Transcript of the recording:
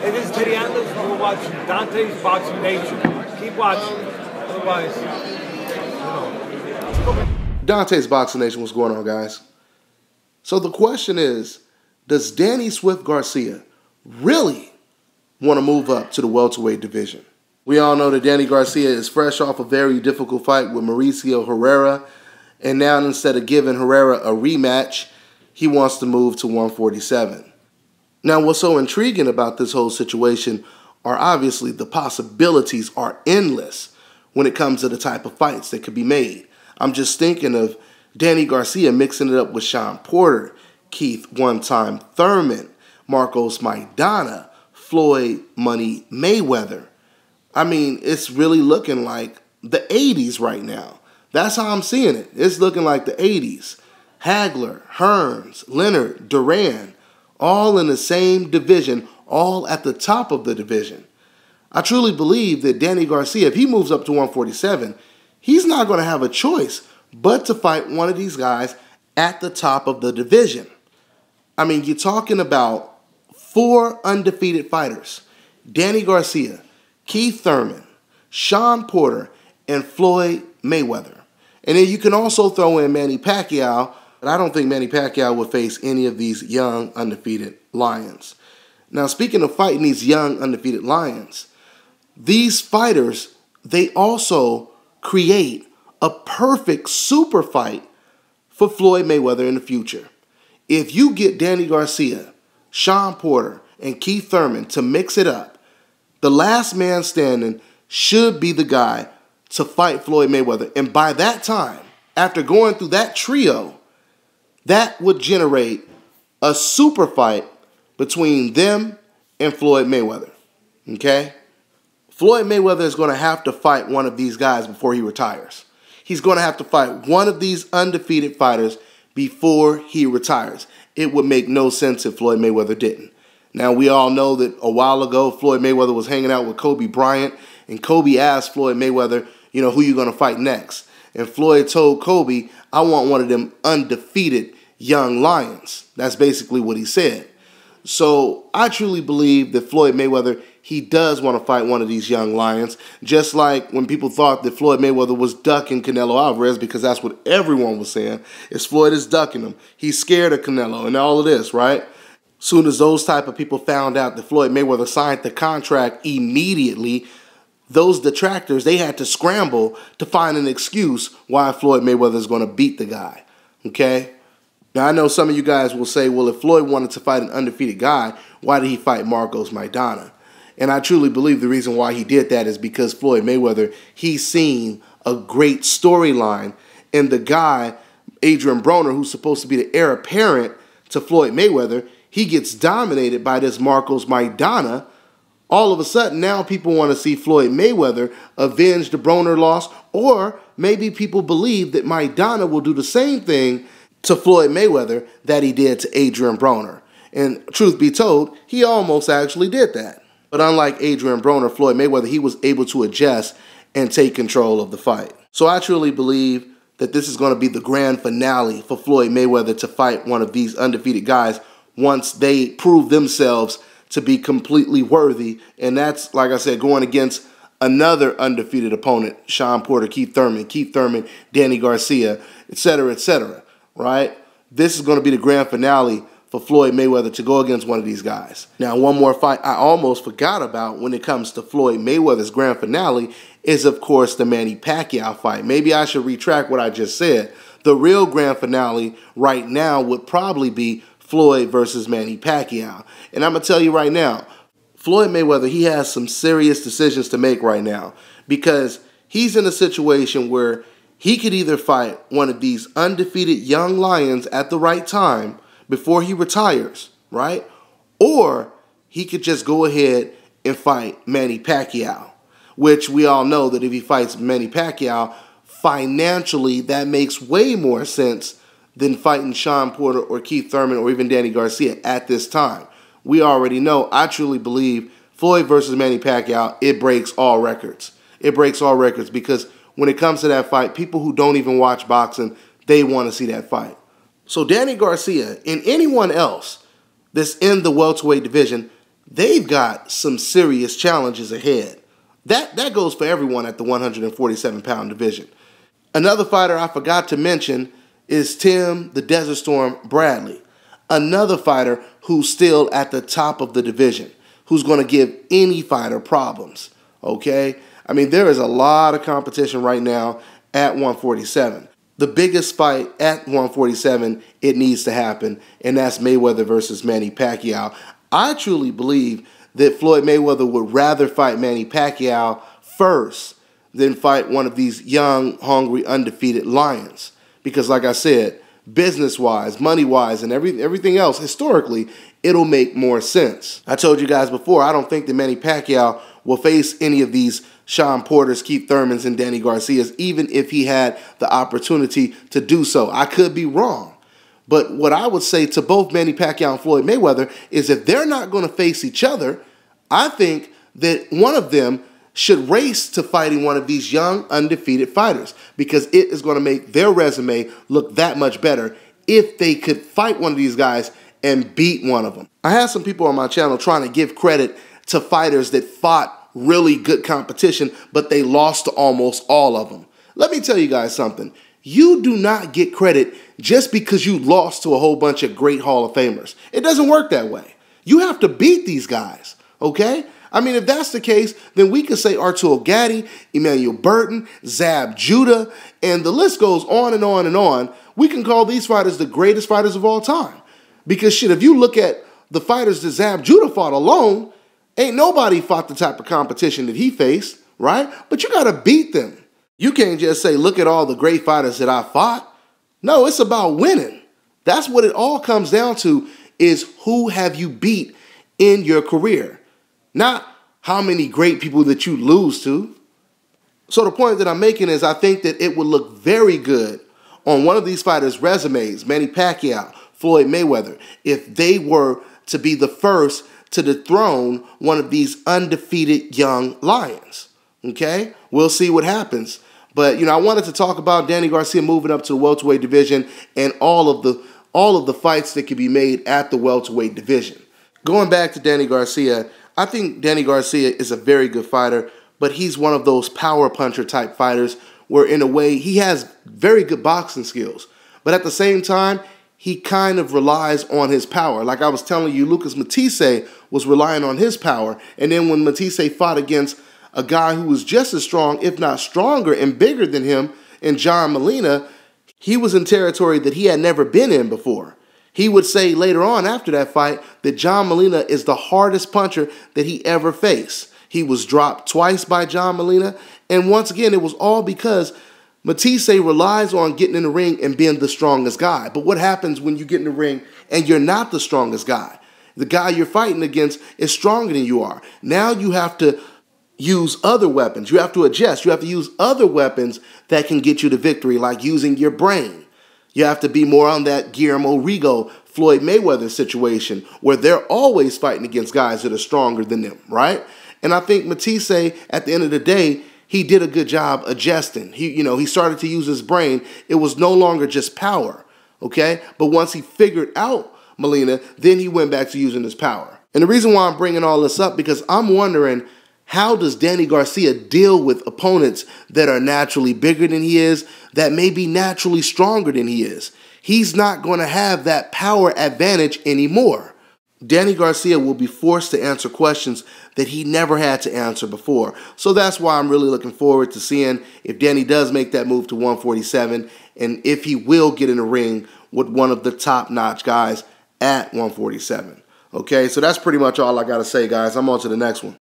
Hey, this is Teddy Atlas. You're watching Dontaesboxingnation. Keep watching. Otherwise, Dontaesboxingnation, what's going on, guys? So the question is, does Danny Swift Garcia really want to move up to the welterweight division? We all know that Danny Garcia is fresh off a very difficult fight with Mauricio Herrera, and now instead of giving Herrera a rematch, he wants to move to 147. Now, what's so intriguing about this whole situation are obviously the possibilities are endless when it comes to the type of fights that could be made. I'm just thinking of Danny Garcia mixing it up with Sean Porter, Keith One-Time Thurman, Marcos Maidana, Floyd Money Mayweather. I mean, it's really looking like the 80s right now. That's how I'm seeing it. It's looking like the 80s. Hagler, Hearns, Leonard, Duran, all in the same division, all at the top of the division. I truly believe that Danny Garcia, if he moves up to 147, he's not going to have a choice but to fight one of these guys at the top of the division. I mean, you're talking about 4 undefeated fighters: Danny Garcia, Keith Thurman, Sean Porter, and Floyd Mayweather. And then you can also throw in Manny Pacquiao, but I don't think Manny Pacquiao would face any of these young undefeated lions. Now, speaking of fighting these young undefeated lions, these fighters, they also create a perfect super fight for Floyd Mayweather in the future. If you get Danny Garcia, Sean Porter, and Keith Thurman to mix it up, the last man standing should be the guy to fight Floyd Mayweather. And by that time, after going through that trio, that would generate a super fight between them and Floyd Mayweather. Okay? Floyd Mayweather is going to have to fight one of these guys before he retires. He's going to have to fight one of these undefeated fighters before he retires. It would make no sense if Floyd Mayweather didn't. Now, we all know that a while ago, Floyd Mayweather was hanging out with Kobe Bryant, and Kobe asked Floyd Mayweather, who you going to fight next? And Floyd told Kobe, I want one of them undefeated young lions. That's basically what he said. So I truly believe that Floyd Mayweather, he does want to fight one of these young lions, just like when people thought that Floyd Mayweather was ducking Canelo Alvarez, because that's what everyone was saying, is Floyd is ducking him. He's scared of Canelo and all of this, right? Soon as those type of people found out that Floyd Mayweather signed the contract immediately, those detractors, they had to scramble to find an excuse why Floyd Mayweather is going to beat the guy, okay? Now, I know some of you guys will say, well, if Floyd wanted to fight an undefeated guy, why did he fight Marcos Maidana? And I truly believe the reason why he did that is because Floyd Mayweather, he's seen a great storyline in the guy, Adrian Broner, who's supposed to be the heir apparent to Floyd Mayweather. He gets dominated by this Marcos Maidana. All of a sudden, now people want to see Floyd Mayweather avenge the Broner loss, or maybe people believe that Maidana will do the same thing to Floyd Mayweather that he did to Adrian Broner. And truth be told, he almost actually did that. But unlike Adrian Broner, Floyd Mayweather, he was able to adjust and take control of the fight. So I truly believe that this is going to be the grand finale for Floyd Mayweather to fight one of these undefeated guys once they prove themselves to be completely worthy. And that's, like I said, going against another undefeated opponent, Sean Porter, Keith Thurman, Danny Garcia, etc., right? This is going to be the grand finale for Floyd Mayweather to go against one of these guys. Now, one more fight I almost forgot about when it comes to Floyd Mayweather's grand finale is, of course, the Manny Pacquiao fight. Maybe I should retract what I just said. The real grand finale right now would probably be Floyd versus Manny Pacquiao. And I'm going to tell you right now, Floyd Mayweather, he has some serious decisions to make right now, because he's in a situation where he could either fight one of these undefeated young lions at the right time before he retires, right? Or he could just go ahead and fight Manny Pacquiao, which we all know that if he fights Manny Pacquiao, financially that makes way more sense than fighting Sean Porter or Keith Thurman or even Danny Garcia at this time. We already know, I truly believe Floyd versus Manny Pacquiao, it breaks all records. It breaks all records because when it comes to that fight, people who don't even watch boxing, they want to see that fight. So Danny Garcia and anyone else that's in the welterweight division, they've got some serious challenges ahead. That goes for everyone at the 147-pound division. Another fighter I forgot to mention is Tim the Desert Storm Bradley. Another fighter who's still at the top of the division, who's going to give any fighter problems, okay? I mean, there is a lot of competition right now at 147. The biggest fight at 147, it needs to happen, and that's Mayweather versus Manny Pacquiao. I truly believe that Floyd Mayweather would rather fight Manny Pacquiao first than fight one of these young, hungry, undefeated lions. Because like I said, business-wise, money-wise, and everything else, historically, it'll make more sense. I told you guys before, I don't think that Manny Pacquiao will face any of these Sean Porters, Keith Thurmans, and Danny Garcias, even if he had the opportunity to do so. I could be wrong. But what I would say to both Manny Pacquiao and Floyd Mayweather is if they're not going to face each other, I think that one of them should race to fighting one of these young, undefeated fighters, because it is going to make their resume look that much better if they could fight one of these guys and beat one of them. I have some people on my channel trying to give credit to fighters that fought really good competition, but they lost to almost all of them. Let me tell you guys something. You do not get credit just because you lost to a whole bunch of great Hall of Famers. It doesn't work that way. You have to beat these guys, okay? I mean, if that's the case, then we could say Arturo Gatti, Emmanuel Burton, Zab Judah, and the list goes on and on and on. We can call these fighters the greatest fighters of all time. Because shit, if you look at the fighters that Zab Judah fought alone, ain't nobody fought the type of competition that he faced, right? But you got to beat them. You can't just say, look at all the great fighters that I fought. No, it's about winning. That's what it all comes down to, is who have you beat in your career, not how many great people that you lose to. So the point that I'm making is I think that it would look very good on one of these fighters' resumes, Manny Pacquiao, Floyd Mayweather, if they were to be the first to dethrone one of these undefeated young lions. Okay? We'll see what happens. But, I wanted to talk about Danny Garcia moving up to the welterweight division and all of the fights that could be made at the welterweight division. Going back to Danny Garcia, I think Danny Garcia is a very good fighter, but he's one of those power puncher type fighters where in a way he has very good boxing skills. But at the same time, he kind of relies on his power. Like I was telling you, Lucas Matisse was relying on his power. And then when Matisse fought against a guy who was just as strong, if not stronger and bigger than him, in John Molina, he was in territory that he had never been in before. He would say later on after that fight that John Molina is the hardest puncher that he ever faced. He was dropped twice by John Molina. And once again, it was all because Matisse relies on getting in the ring and being the strongest guy. But what happens when you get in the ring and you're not the strongest guy? The guy you're fighting against is stronger than you are. Now you have to use other weapons. You have to adjust. You have to use other weapons that can get you the victory, like using your brain. You have to be more on that Guillermo Rigo, Floyd Mayweather situation where they're always fighting against guys that are stronger than them, right? And I think Matisse, at the end of the day, he did a good job adjusting. He started to use his brain. It was no longer just power, okay? But once he figured out Molina, then he went back to using his power. And the reason why I'm bringing all this up, because I'm wondering, how does Danny Garcia deal with opponents that are naturally bigger than he is, that may be naturally stronger than he is? He's not going to have that power advantage anymore. Danny Garcia will be forced to answer questions that he never had to answer before. So that's why I'm really looking forward to seeing if Danny does make that move to 147 and if he will get in the ring with one of the top-notch guys at 147. Okay, so that's pretty much all I got to say, guys. I'm on to the next one.